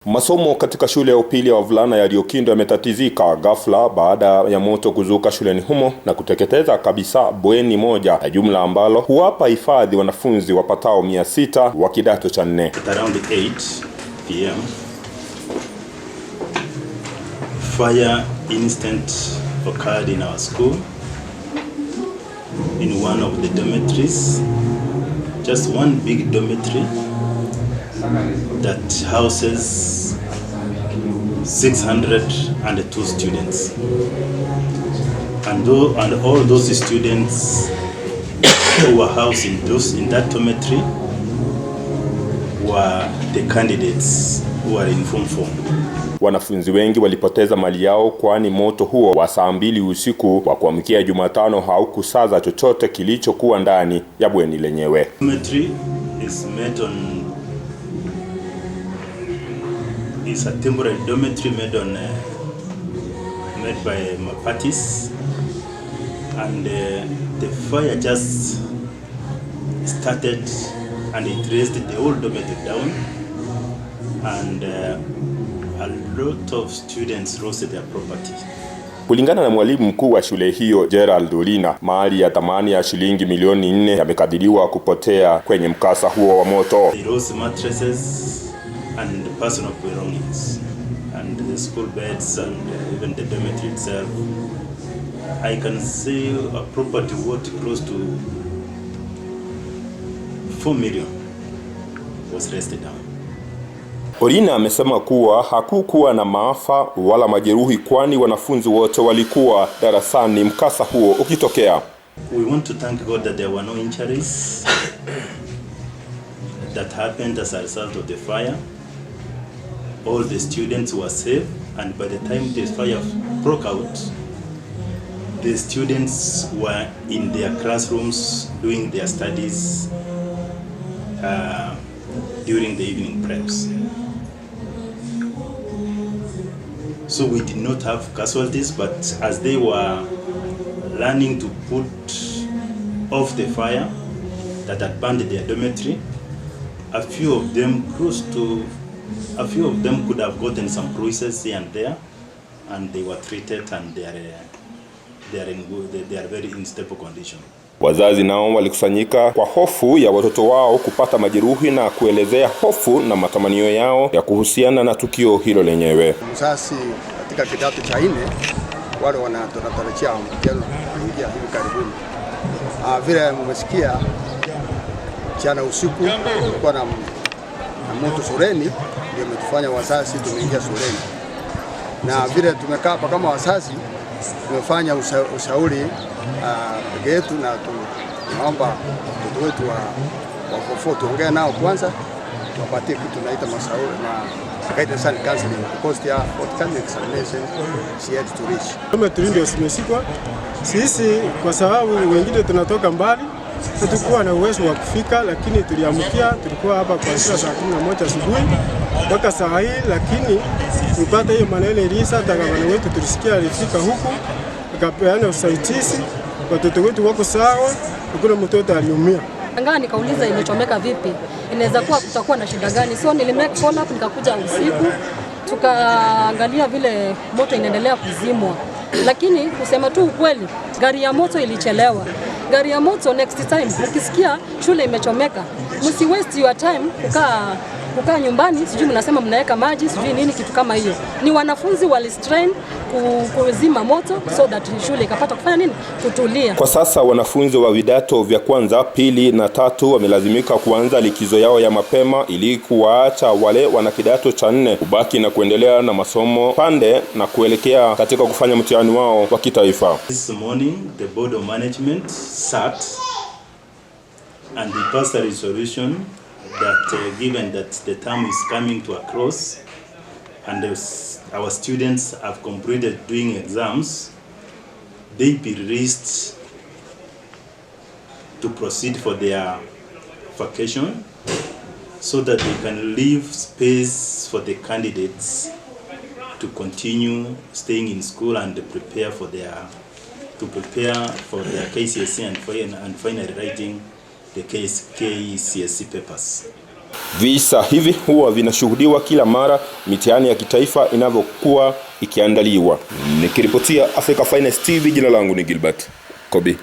Masomo katika shule ya upili ya wavulana ya Riokindo yametatizika ghafla baada ya moto kuzuka shuleni humo na kuteketeza kabisa bweni moja ya jumla ambalo huwapa hifadhi wanafunzi wapatao 600 wa kidato cha 4. At around 8 p.m. fire incident occurred in our school in one of the dormitories, just one big dormitory that houses 602 students, and all those students who were housed in that dormitory were the candidates who are in Form 4. Wanafunzi wengi walipoteza mali yao kwani moto huo wa saa 2 usiku wa kuamkia Jumatano haukusaza chochote kilichokuwa ndani ya bweni lenyewe. Dormitory is a temporary dormitory made by Mapatis, and the fire just started and it raised the whole dormitory down, and a lot of students lost their property. Kulingana na mwalimu mkuu wa shule hiyo Gerald Olina, mali ya thamani ya shilingi milioni 4 yamekadiriwa kupotea kwenye mkasa huo wa moto. They lost mattresses and personal belongings and the school beds and even the dormitory itself. I can say a property worth close to 4 million was wrested down. Olina amesema kuwa hakukuwa na maafa wala majeruhi kwani wanafunzi wote walikuwa darasani mkasa huo ukitokea. We want to thank God that there were no injuries that happened as a result of the fire. All the students were safe, and by the time the fire broke out, the students were in their classrooms doing their studies during the evening preps. So we did not have casualties, but as they were learning to put off the fire that had burned their dormitory, a few of them could have gotten some bruises here and there, and they were treated, and they are very in stable condition. Wazazi nao walikusanyika kwa hofu ya watoto wao kupata majeruhi na kuelezea hofu na matamanio yao ya kuhusiana na tukio hilo lenyewe. Mzazi katika kidato cha 4 wale wanatarajia mtihani kuingia hivi karibuni. Vile mmesikia jana usiku kulikuwa na moto shuleni, ndio umetufanya wazazi tumeingia shuleni. Na vile tumekaa hapa kama wazazi tumefanya ushauri peke yetu, na tunaomba watoto wetu wa form 4 tuongee nao kwanza, tuwapatie kitu tunaita mashauri na guidance and counseling because they are forthcoming examination yet to reach. Dormitory ndio simeshikwa sisi kwa sababu wengine tunatoka mbali, hatukuwa na uwezo wa kufika, lakini tuliamkia, tulikuwa hapa kwa saa 11 asubuhi mpaka saa hii, lakini tupata hiyo maneno ilisa gavana wetu tulisikia alifika huku akapeana usaidizi, watoto wetu wako sawa, hakuna mtoto aliumia. Angaa nikauliza imechomeka vipi, inaweza kuwa kutakuwa na shida gani, so nilimake follow up, nikakuja usiku tukaangalia vile moto inaendelea kuzimwa, lakini kusema tu ukweli gari ya moto ilichelewa. Gari ya moto next time ukisikia shule imechomeka, msi waste your time kukaa nyumbani, sijui mnasema mnaweka maji, sijui nini kitu kama hiyo. Ni wanafunzi walistrain kuzima moto so that shule ikapata kufanya nini, kutulia. Kwa sasa wanafunzi wa vidato vya kwanza, pili na 3 wamelazimika kuanza likizo yao ya mapema ili kuwaacha wale wana kidato cha 4 kubaki na kuendelea na masomo pande na kuelekea katika kufanya mtihani wao wa kitaifa. This morning the board of management sat and they passed a resolution that given that the term is coming to a close and our students have completed doing exams, they be released to proceed for their vacation so that they can leave space for the candidates to continue staying in school and prepare for their KCSE and finally writing the KISII papers. Visa hivi huwa vinashuhudiwa kila mara mitihani ya kitaifa inavyokuwa ikiandaliwa. Nikiripotia Africa Finest TV, jina langu ni Gilbert Kobi.